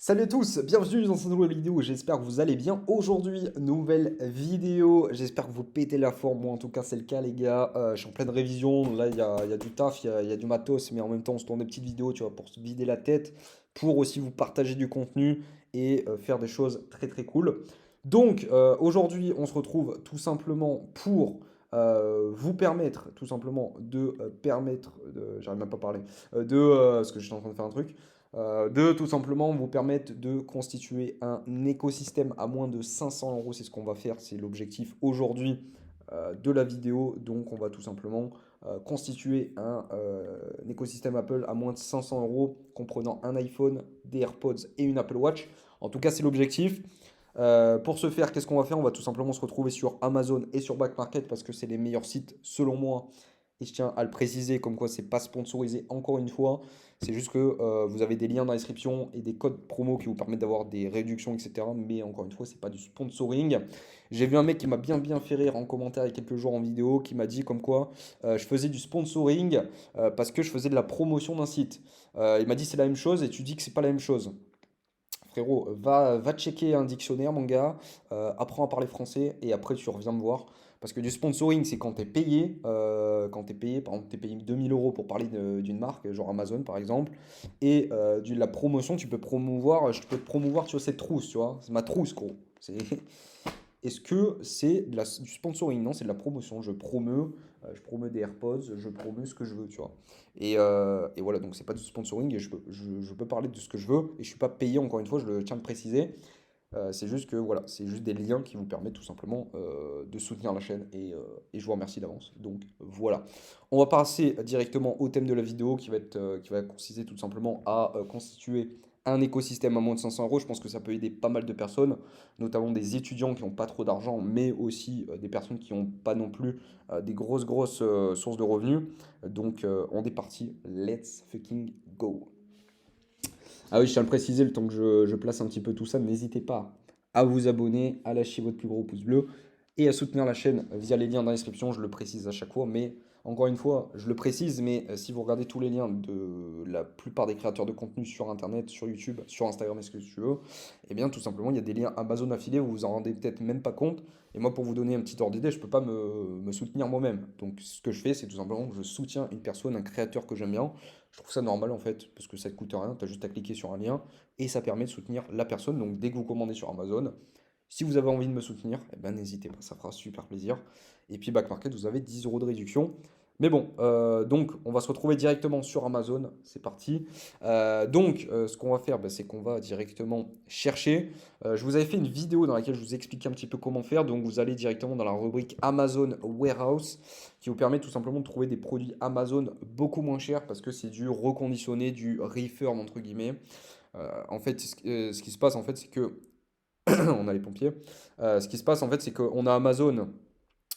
Salut à tous, bienvenue dans cette nouvelle vidéo, j'espère que vous allez bien. Aujourd'hui, nouvelle vidéo, j'espère que vous pétez la forme, moi en tout cas c'est le cas les gars. Je suis en pleine révision, là il y a du taf, il y a du matos, mais en même temps on se tourne des petites vidéos, tu vois, pour se vider la tête, pour aussi vous partager du contenu et faire des choses très très cool. Donc aujourd'hui on se retrouve tout simplement pour vous permettre tout simplement de j'arrive même pas à parler, parce que je suis en train de faire un truc de tout simplement vous permettre de constituer un écosystème à moins de 500 euros. C'est ce qu'on va faire, c'est l'objectif aujourd'hui de la vidéo. Donc on va tout simplement constituer un écosystème Apple à moins de 500 euros, comprenant un iPhone, des AirPods et une Apple Watch. En tout cas, c'est l'objectif. Pour ce faire, qu'est-ce qu'on va faire? On va tout simplement se retrouver sur Amazon et sur Back Market parce que c'est les meilleurs sites selon moi. Et je tiens à le préciser, comme quoi c'est pas sponsorisé encore une fois. C'est juste que vous avez des liens dans la description et des codes promo qui vous permettent d'avoir des réductions, etc. Mais encore une fois, c'est pas du sponsoring. J'ai vu un mec qui m'a bien fait rire en commentaire il y a quelques jours en vidéo qui m'a dit comme quoi je faisais du sponsoring parce que je faisais de la promotion d'un site. Il m'a dit c'est la même chose et tu dis que c'est pas la même chose. Frérot, va checker un dictionnaire, mon gars, apprends à parler français et après tu reviens me voir. Parce que du sponsoring, c'est quand t'es payé, par exemple, t'es payé 2000 euros pour parler d'une marque, genre Amazon par exemple, et de la promotion, tu peux promouvoir, je peux te promouvoir sur cette trousse, tu vois, c'est ma trousse, gros. C'est, est-ce que c'est du sponsoring? Non, c'est de la promotion. Je promeux des AirPods, je promeux ce que je veux, tu vois. Et voilà, donc c'est pas du sponsoring et je peux parler de ce que je veux et je suis pas payé, encore une fois, je le tiens à le préciser. C'est juste que voilà, c'est juste des liens qui vous permettent tout simplement de soutenir la chaîne et je vous remercie d'avance. Donc voilà. On va passer directement au thème de la vidéo qui va consister tout simplement à constituer un écosystème à moins de 500 euros. Je pense que ça peut aider pas mal de personnes, notamment des étudiants qui n'ont pas trop d'argent, mais aussi des personnes qui n'ont pas non plus des grosses sources de revenus. Donc on est parti, let's fucking go. Ah oui, je tiens à le préciser, le temps que je place un petit peu tout ça, n'hésitez pas à vous abonner, à lâcher votre plus gros pouce bleu et à soutenir la chaîne via les liens dans la description. Je le précise à chaque fois, mais encore une fois, je le précise, mais si vous regardez tous les liens de la plupart des créateurs de contenu sur Internet, sur YouTube, sur Instagram, est-ce que tu veux, eh bien tout simplement, il y a des liens Amazon affiliés, vous vous en rendez peut-être même pas compte. Et moi, pour vous donner un petit ordre d'idée, je ne peux pas me soutenir moi-même. Donc ce que je fais, c'est tout simplement que je soutiens une personne, un créateur que j'aime bien. Je trouve ça normal en fait, parce que ça ne te coûte rien, tu as juste à cliquer sur un lien et ça permet de soutenir la personne. Donc dès que vous commandez sur Amazon, si vous avez envie de me soutenir, eh ben, n'hésitez pas, ça fera super plaisir. Et puis Back Market, vous avez 10 euros de réduction. Mais bon, donc on va se retrouver directement sur Amazon, c'est parti. Ce qu'on va faire, bah, c'est qu'on va directement chercher. Je vous avais fait une vidéo dans laquelle je vous expliquais un petit peu comment faire. Donc vous allez directement dans la rubrique Amazon Warehouse qui vous permet tout simplement de trouver des produits Amazon beaucoup moins chers parce que c'est du reconditionné, du refurb entre guillemets. En fait, ce qui se passe en fait, c'est que on a les pompiers. Ce qui se passe en fait, c'est qu'on a Amazon,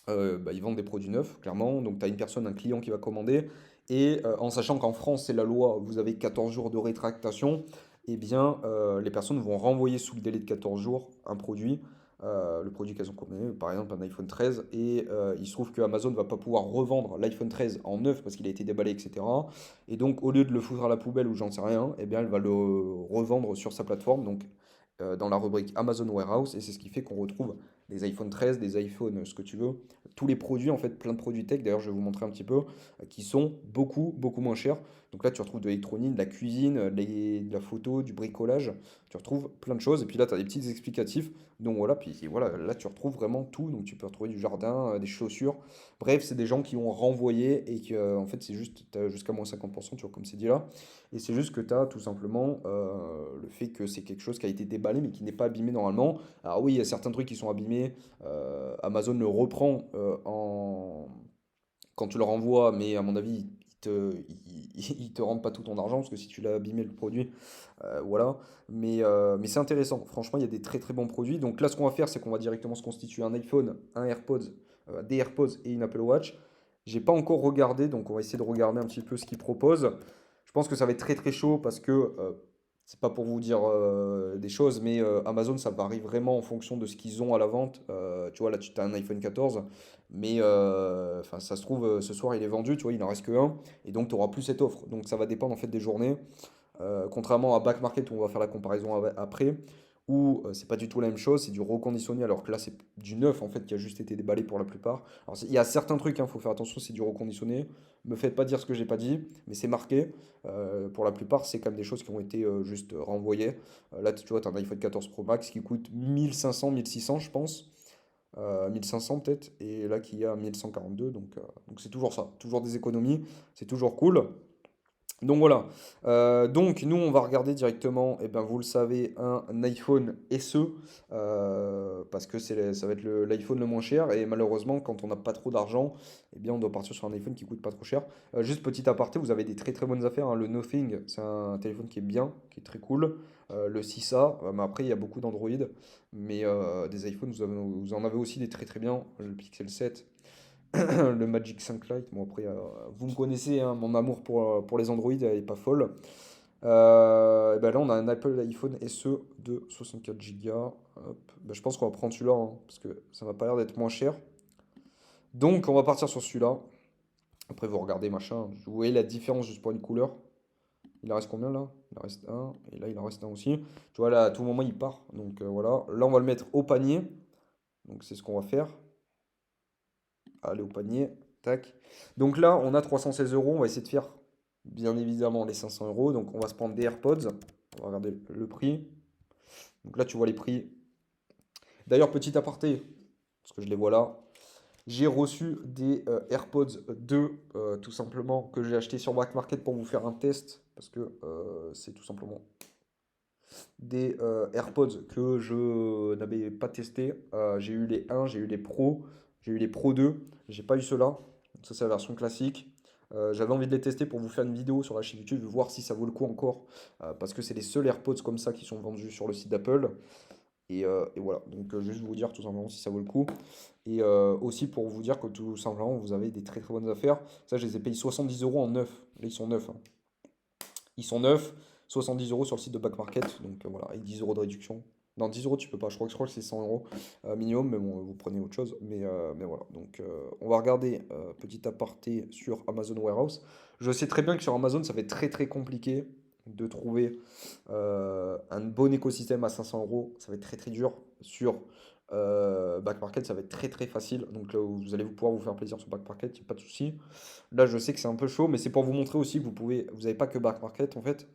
bah, ils vendent des produits neufs, clairement. Donc tu as une personne, un client qui va commander. Et en sachant qu'en France, c'est la loi, vous avez 14 jours de rétractation, eh bien, les personnes vont renvoyer sous le délai de 14 jours un produit, le produit qu'elles ont commandé, par exemple un iPhone 13. Et il se trouve que Amazon ne va pas pouvoir revendre l'iPhone 13 en neuf parce qu'il a été déballé, etc. Et donc, au lieu de le foutre à la poubelle ou j'en sais rien, eh bien, elle va le revendre sur sa plateforme. Donc, dans la rubrique Amazon Warehouse, et c'est ce qui fait qu'on retrouve des iPhone 13, des iPhone, ce que tu veux, tous les produits, en fait, plein de produits tech, d'ailleurs je vais vous montrer un petit peu, qui sont beaucoup moins chers. Donc là tu retrouves de l'électronique, de la cuisine, de la photo, du bricolage, tu retrouves plein de choses, et puis là tu as des petits explicatifs, donc voilà, puis voilà, là tu retrouves vraiment tout, donc tu peux retrouver du jardin, des chaussures, bref, c'est des gens qui ont renvoyé, et que en fait c'est juste, t'as jusqu'à moins 50%, tu vois, comme c'est dit là, et c'est juste que tu as tout simplement le fait que c'est quelque chose qui a été déballé, mais qui n'est pas abîmé normalement. Alors oui, il y a certains trucs qui sont abîmés. Amazon le reprend quand tu le renvoies, mais à mon avis, il te rendent pas tout ton argent, parce que si tu l'as abîmé le produit, voilà. Mais c'est intéressant. Franchement, il y a des très très bons produits. Donc là, ce qu'on va faire, c'est qu'on va directement se constituer un iPhone, un AirPods, des AirPods et une Apple Watch. J'ai pas encore regardé, donc on va essayer de regarder un petit peu ce qu'ils proposent. Je pense que ça va être très très chaud parce que c'est pas pour vous dire des choses, mais Amazon ça varie vraiment en fonction de ce qu'ils ont à la vente. Tu vois, là tu as un iPhone 14, mais enfin ça se trouve ce soir il est vendu, tu vois, il n'en reste que un, et donc tu auras plus cette offre. Donc ça va dépendre en fait des journées. Contrairement à Back Market où on va faire la comparaison après, où c'est pas du tout la même chose, c'est du reconditionné, alors que là c'est du neuf en fait qui a juste été déballé pour la plupart. Alors il y a certains trucs, il faut faire attention, c'est du reconditionné. Me faites pas dire ce que j'ai pas dit, mais c'est marqué. Pour la plupart, c'est quand même des choses qui ont été juste renvoyées. Là, tu vois, tu as un iPhone 14 Pro Max qui coûte 1500, 1600, je pense. 1500 peut-être, et là qui a 1142, donc c'est toujours ça, toujours des économies, c'est toujours cool. Donc voilà. Donc nous on va regarder directement, et ben vous le savez, un iPhone SE parce que ça va être l'iPhone le moins cher et malheureusement quand on n'a pas trop d'argent, eh bien on doit partir sur un iPhone qui coûte pas trop cher. Juste petit aparté, vous avez des très très bonnes affaires, hein. Le Nothing, c'est un téléphone qui est bien, qui est très cool. Le 6A, mais après il y a beaucoup d'Android, mais des iPhones vous en avez aussi des très très bien. Le Pixel 7. Le Magic 5 Lite. Bon, après, vous me connaissez, hein, mon amour pour les Android, elle est pas folle. Et ben là, on a un Apple iPhone SE de 64 Go. Hop. Ben, je pense qu'on va prendre celui-là, hein, parce que ça m'a pas l'air d'être moins cher. Donc, on va partir sur celui-là. Après, vous regardez, machin. Vous voyez la différence juste pour une couleur. Il en reste combien là? Il en reste un. Et là, il en reste un aussi. Tu vois, là, à tout moment, il part. Donc, voilà. Là, on va le mettre au panier. Donc, c'est ce qu'on va faire. Allez au panier. Tac. Donc là, on a 316 euros. On va essayer de faire, bien évidemment, les 500 euros. Donc on va se prendre des AirPods. On va regarder le prix. Donc là, tu vois les prix. D'ailleurs, petit aparté, parce que je les vois là. J'ai reçu des AirPods 2, tout simplement, que j'ai acheté sur Black Market pour vous faire un test. Parce que c'est tout simplement des AirPods que je n'avais pas testé. J'ai eu les 1, j'ai eu les Pro, j'ai eu les Pro 2, j'ai pas eu ceux-là. Donc ça, c'est la version classique. J'avais envie de les tester pour vous faire une vidéo sur la chaîne YouTube, voir si ça vaut le coup encore. Parce que c'est les seuls AirPods comme ça qui sont vendus sur le site d'Apple. Et voilà, donc juste vous dire tout simplement si ça vaut le coup. Et aussi pour vous dire que tout simplement vous avez des très très bonnes affaires. Ça, je les ai payés 70 euros en neuf. Là, ils sont neufs, hein. Ils sont neufs, 70 euros sur le site de Back Market, donc voilà, avec 10 euros de réduction. Non, 10 euros, tu peux pas, je crois que c'est 100 euros minimum, mais bon, vous prenez autre chose. Mais voilà, donc on va regarder petit aparté sur Amazon Warehouse. Je sais très bien que sur Amazon, ça va être très très compliqué de trouver un bon écosystème à 500 euros. Ça va être très très dur. Sur Back Market, ça va être très très facile. Donc là, vous allez pouvoir vous faire plaisir sur Back Market, il n'y a pas de souci. Là, je sais que c'est un peu chaud, mais c'est pour vous montrer aussi que vous n'avez pas que Back Market en fait,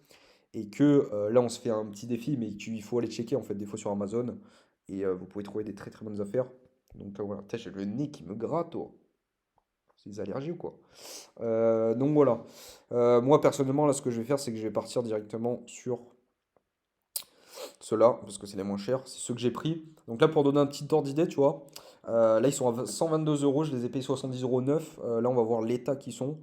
et que là, on se fait un petit défi, mais il faut aller checker en fait des fois sur Amazon, et vous pouvez trouver des très très bonnes affaires. Donc voilà, putain, j'ai le nez qui me gratte, oh. C'est des allergies ou quoi? Donc voilà. Moi personnellement, là, ce que je vais faire, c'est que je vais partir directement sur ceux-là, parce que c'est les moins chers, c'est ceux que j'ai pris. Donc là, pour donner un petit ordre d'idée, tu vois, là, ils sont à 122 euros, je les ai payés 70 euros neufs. Là, on va voir l'état qu'ils sont.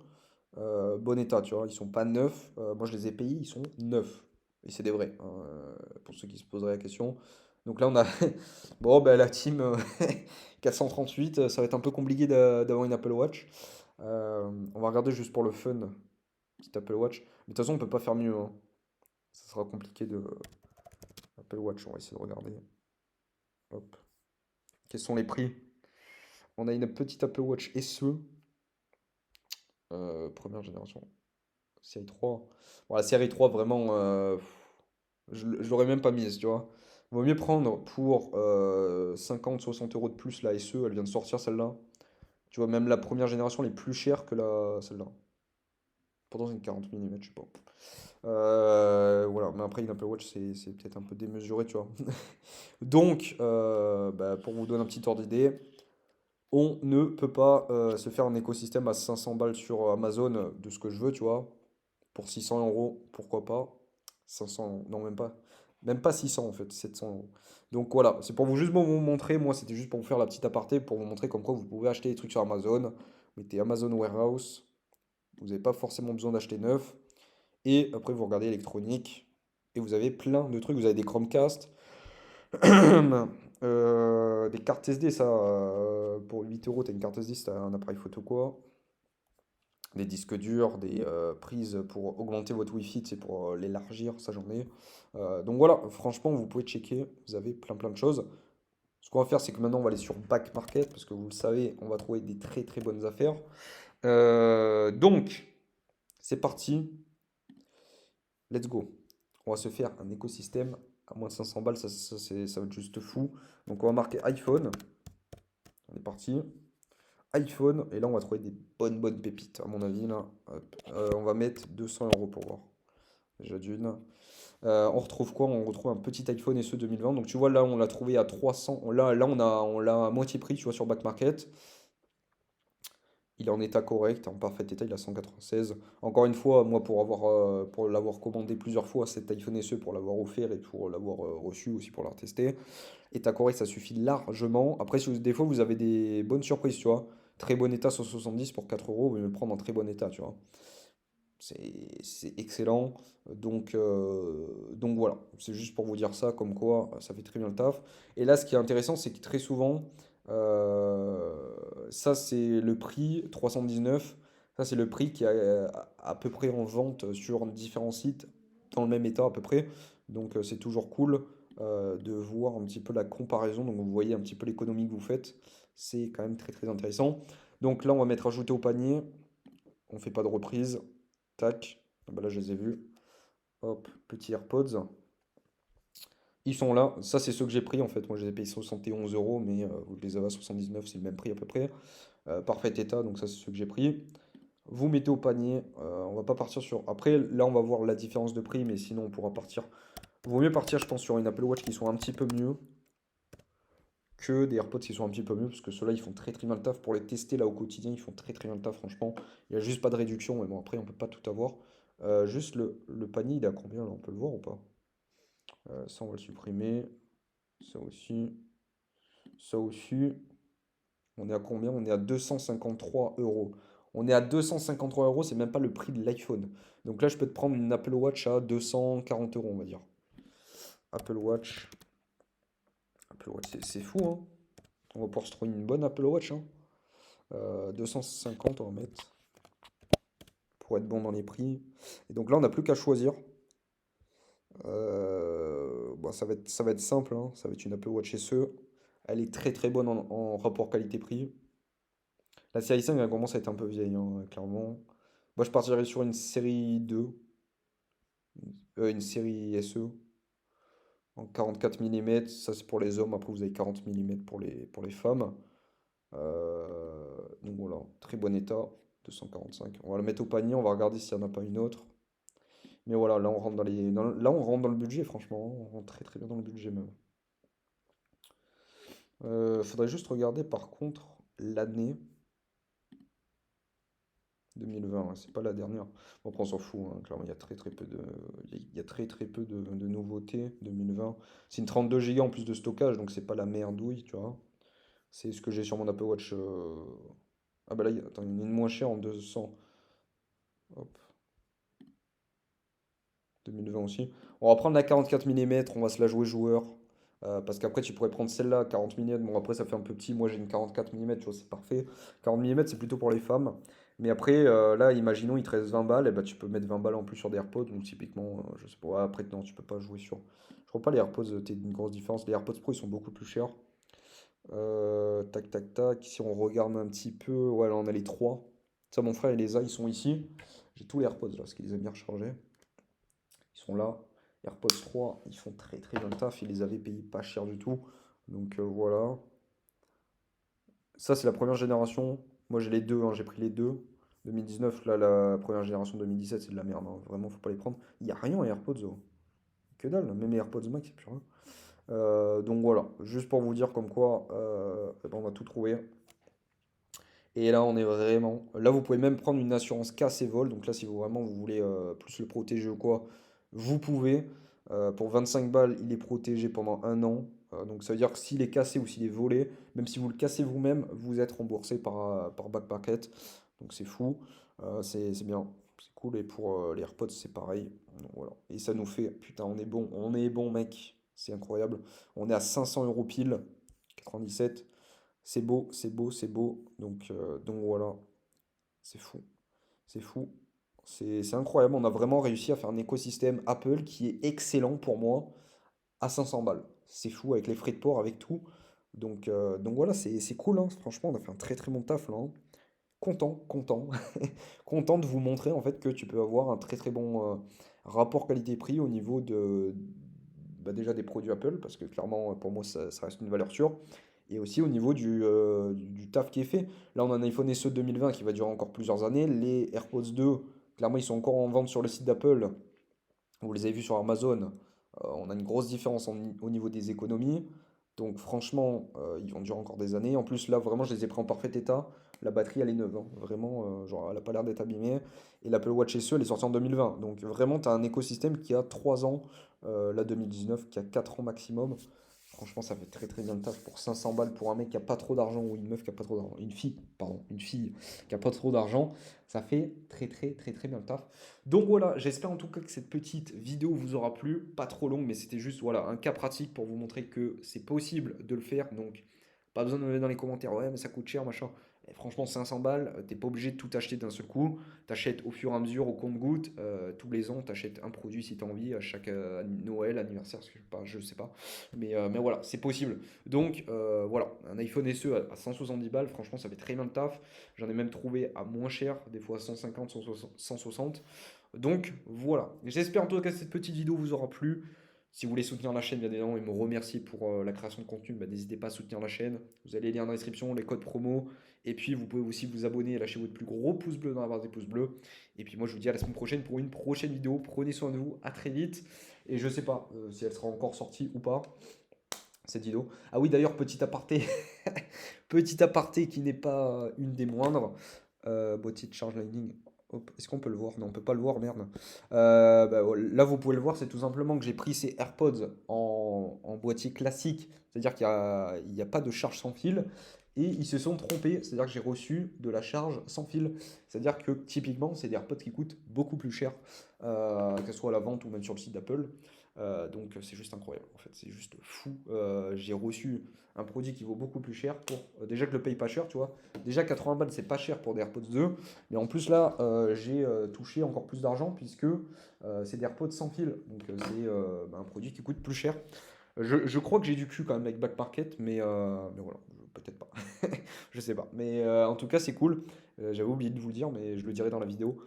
Bon état, tu vois, ils sont pas neufs. Moi, je les ai payés, ils sont neufs. Et c'est des vrais, hein, pour ceux qui se poseraient la question. Donc là, on a bon, ben, la team 438, ça va être un peu compliqué d'avoir une Apple Watch. On va regarder juste pour le fun, petite Apple Watch. Mais de toute façon, on peut pas faire mieux, hein. Ça sera compliqué de Apple Watch, on va essayer de regarder. Hop. Quels sont les prix? On a une petite Apple Watch SE, première génération. Série 3. Bon, la série 3, vraiment, je l'aurais même pas mise, tu vois. Vaut mieux prendre pour 50-60 euros de plus la SE, elle vient de sortir celle-là. Tu vois, même la première génération, elle est plus chère que celle-là. Pourtant, c'est une 40 mm, je sais pas. Voilà, mais après, une Apple Watch, c'est peut-être un peu démesuré, tu vois. Donc, bah, pour vous donner un petit ordre d'idée, on ne peut pas se faire un écosystème à 500 balles sur Amazon de ce que je veux, tu vois. Pour 600 euros, pourquoi pas? 500, non, même pas. Même pas 600 en fait, 700 euros. Donc voilà, c'est pour vous juste vous montrer. Moi, c'était juste pour vous faire la petite aparté, pour vous montrer comme quoi vous pouvez acheter des trucs sur Amazon. Vous mettez Amazon Warehouse, vous n'avez pas forcément besoin d'acheter neuf. Et après, vous regardez électronique, et vous avez plein de trucs. Vous avez des Chromecast, des cartes SD, ça, pour 8 euros, t'as une carte SD, c'est un appareil photo quoi. Des disques durs, des prises pour augmenter votre Wi-Fi, c'est pour l'élargir, ça j'en ai. Donc voilà, franchement, vous pouvez checker, vous avez plein plein de choses. Ce qu'on va faire, c'est que maintenant on va aller sur Back Market, parce que vous le savez, on va trouver des très très bonnes affaires. Donc, c'est parti. Let's go. On va se faire un écosystème à moins de 500 balles, ça va être juste fou. Donc on va marquer iPhone. On est parti. iPhone, et là on va trouver des bonnes pépites, à mon avis. Là. Hop. On va mettre 200 euros pour voir. Déjà d'une. On retrouve quoi? On retrouve un petit iPhone SE 2020. Donc tu vois, là on l'a trouvé à 300. Là on l'a à moitié prix, tu vois, sur Back Market. Il est en état correct, en parfait état, il a 196. Encore une fois, moi pour l'avoir commandé plusieurs fois, cet iPhone SE, pour l'avoir offert et pour l'avoir reçu aussi pour l'avoir testé, état correct, ça suffit largement. Après, si des fois vous avez des bonnes surprises, tu vois, très bon état 170 pour 4 euros, vous pouvez me le prendre en très bon état, tu vois. C'est excellent. Donc voilà, c'est juste pour vous dire ça, comme quoi ça fait très bien le taf. Et là, ce qui est intéressant, c'est que très souvent, ça c'est le prix 319. Ça c'est le prix qui est à peu près en vente sur différents sites dans le même état à peu près. Donc c'est toujours cool de voir un petit peu la comparaison. Donc vous voyez un petit peu l'économie que vous faites. C'est quand même très intéressant. Donc là, on va mettre ajouter au panier. On fait pas de reprise. Tac. Ah bah là, je les ai vus. Hop, petit AirPods. Ils sont là. Ça, c'est ceux que j'ai pris en fait. Moi, je les ai payés 71 euros, mais vous les avez à 79, c'est le même prix à peu près. Parfait état, donc ça, c'est ceux que j'ai pris. Vous mettez au panier. On va pas partir sur. Après, là, on va voir la différence de prix, mais sinon, on pourra partir. Vaut mieux partir, je pense, sur une Apple Watch qui soit un petit peu mieux que des AirPods qui sont un petit peu mieux, parce que ceux-là, ils font très bien le taf. Pour les tester là au quotidien, ils font très bien le taf, franchement. Il n'y a juste pas de réduction, mais bon, après, on peut pas tout avoir. Juste le panier, il est à combien là? On peut le voir ou pas? Ça, on va le supprimer. Ça aussi. Ça aussi. On est à combien? On est à 253 euros. On est à 253 euros, c'est même pas le prix de l'iPhone. Donc là, je peux te prendre une Apple Watch à 240 euros, on va dire. Apple Watch. Apple Watch, c'est fou, hein. On va pouvoir se trouver une bonne Apple Watch, hein. 250, on va mettre. Pour être bon dans les prix. Et donc là, on n'a plus qu'à choisir. Bon, ça va être simple, hein. Ça va être une Apple Watch SE. Elle est très bonne en rapport qualité-prix. La série 5 elle commence à être un peu vieille, hein, clairement. Moi, je partirais sur une série 2, une série SE en 44 mm. Ça, c'est pour les hommes. Après, vous avez 40 mm pour les femmes. Donc voilà, très bon état. 245. On va le mettre au panier. On va regarder s'il n'y en a pas une autre. Mais voilà, là, on rentre là, on rentre dans le budget, franchement. On rentre très bien dans le budget, même. Faudrait juste regarder, par contre, l'année 2020, ouais, c'est pas la dernière. Bon, après, on s'en fout, hein, clairement, il y a très peu il y a très peu de nouveautés 2020. C'est une 32 Go en plus de stockage, donc c'est pas la merdouille, tu vois. C'est ce que j'ai sur mon Apple Watch. Ah bah là, attends, il y en a une moins chère en 200. Hop, 2020 aussi. On va prendre la 44 mm, on va se la jouer joueur. Parce qu'après, tu pourrais prendre celle-là, 40 mm. Bon, après, ça fait un peu petit. Moi, j'ai une 44 mm, tu vois, c'est parfait. 40 mm, c'est plutôt pour les femmes. Mais après, là, imaginons, il te reste 20 balles. Et bah, tu peux mettre 20 balles en plus sur des AirPods. Donc, typiquement, je sais pas. Ouais, après, non, tu peux pas jouer sur. Je crois pas les AirPods, t'as une grosse différence. Les AirPods Pro, ils sont beaucoup plus chers. Tac. Si on regarde un petit peu. Ouais, là, on a les trois. Ça, mon frère, il les a, ils sont ici. J'ai tous les AirPods là, parce qu'il les a bien rechargés. Ils sont là. AirPods 3, ils font très bien le taf. Ils les avaient payés pas cher du tout. Donc voilà. Ça, c'est la première génération. Moi, j'ai les deux, hein, j'ai pris les deux. 2019, là, la première génération 2017, c'est de la merde, hein. Vraiment, faut pas les prendre. Il n'y a rien en AirPods, oh. Que dalle, même les AirPods Max, il n'y a plus rien. Donc voilà, juste pour vous dire comme quoi, eh ben, on va tout trouver. Et là, on est vraiment. Là, vous pouvez même prendre une assurance casse et vol. Donc là, si vous voulez plus le protéger ou quoi, vous pouvez. Pour 25 balles, il est protégé pendant un an. Donc ça veut dire que s'il est cassé ou s'il est volé, même si vous le cassez vous-même, vous êtes remboursé par Backpacket. Donc c'est fou. C'est bien. C'est cool. Et pour les AirPods, c'est pareil. Donc voilà. Et ça nous fait. Putain, on est bon, mec. C'est incroyable. On est à 500 euros pile. 97. C'est beau. Donc voilà, c'est fou. C'est fou. C'est incroyable. On a vraiment réussi à faire un écosystème Apple qui est excellent pour moi à 500 balles. C'est fou avec les frais de port, avec tout. Donc voilà, c'est cool, hein. Franchement, on a fait un très bon taf là, hein. Content. Content de vous montrer en fait que tu peux avoir un très bon rapport qualité-prix au niveau de bah, déjà des produits Apple, parce que clairement, pour moi, ça reste une valeur sûre. Et aussi au niveau du taf qui est fait. Là, on a un iPhone SE 2020 qui va durer encore plusieurs années. Les AirPods 2, clairement, ils sont encore en vente sur le site d'Apple. Vous les avez vus sur Amazon. On a une grosse différence au niveau des économies. Donc franchement, ils vont durer encore des années. En plus, là, vraiment, je les ai pris en parfait état. La batterie, elle est neuve, hein. Vraiment, genre, elle n'a pas l'air d'être abîmée. Et l'Apple Watch SE, elle est sortie en 2020. Donc vraiment, tu as un écosystème qui a 3 ans. Là, 2019, qui a 4 ans maximum. Franchement, ça fait très très bien le taf pour 500 balles pour un mec qui a pas trop d'argent ou une meuf qui a pas trop d'argent. Une fille, pardon, une fille qui a pas trop d'argent. Ça fait très très très très bien le taf. Donc voilà, j'espère en tout cas que cette petite vidéo vous aura plu. Pas trop longue, mais c'était juste voilà, un cas pratique pour vous montrer que c'est possible de le faire. Donc, pas besoin de me mettre dans les commentaires, ouais, mais ça coûte cher, machin. Et franchement, 500 balles, t'es pas obligé de tout acheter d'un seul coup. T'achètes au fur et à mesure, au compte-gouttes. Tous les ans, t'achètes un produit si t'as envie, à chaque Noël, anniversaire, je sais pas. Mais voilà, c'est possible. Donc voilà, un iPhone SE à 170 balles, franchement, ça fait très bien le taf. J'en ai même trouvé à moins cher, des fois 150, 160. Donc voilà, j'espère en tout cas que cette petite vidéo vous aura plu. Si vous voulez soutenir la chaîne, bien évidemment, et me remercier pour la création de contenu, bah, n'hésitez pas à soutenir la chaîne. Vous avez les liens dans la description, les codes promo. Et puis vous pouvez aussi vous abonner et lâcher votre plus gros pouce bleu dans la barre des pouces bleus. Et puis moi je vous dis à la semaine prochaine pour une prochaine vidéo. Prenez soin de vous, à très vite. Et je sais pas si elle sera encore sortie ou pas, cette vidéo. Ah oui, d'ailleurs, petit aparté, petit aparté qui n'est pas une des moindres. Boîtier de charge Lightning. Hop, est-ce qu'on peut le voir? Non, on peut pas le voir, merde. Bah, voilà, là, vous pouvez le voir, c'est tout simplement que j'ai pris ces AirPods en boîtier classique, c'est-à-dire qu'il y a pas de charge sans fil, et ils se sont trompés, c'est-à-dire que j'ai reçu de la charge sans fil. C'est-à-dire que typiquement, c'est des AirPods qui coûtent beaucoup plus cher, que ce soit à la vente ou même sur le site d'Apple. Donc c'est juste incroyable, en fait, c'est juste fou. J'ai reçu un produit qui vaut beaucoup plus cher pour déjà que je le paye pas cher, tu vois. Déjà 80 balles, c'est pas cher pour des AirPods 2, mais en plus là, j'ai touché encore plus d'argent puisque c'est des AirPods sans fil, donc c'est bah, un produit qui coûte plus cher. Je crois que j'ai du cul quand même avec Back Market, mais voilà, peut-être pas. Je sais pas. Mais en tout cas, c'est cool. J'avais oublié de vous le dire, mais je le dirai dans la vidéo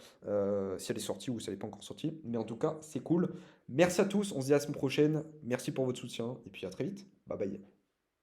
si elle est sortie ou si elle n'est pas encore sortie. Mais en tout cas, c'est cool. Merci à tous. On se dit à la semaine prochaine. Merci pour votre soutien. Et puis à très vite. Bye bye.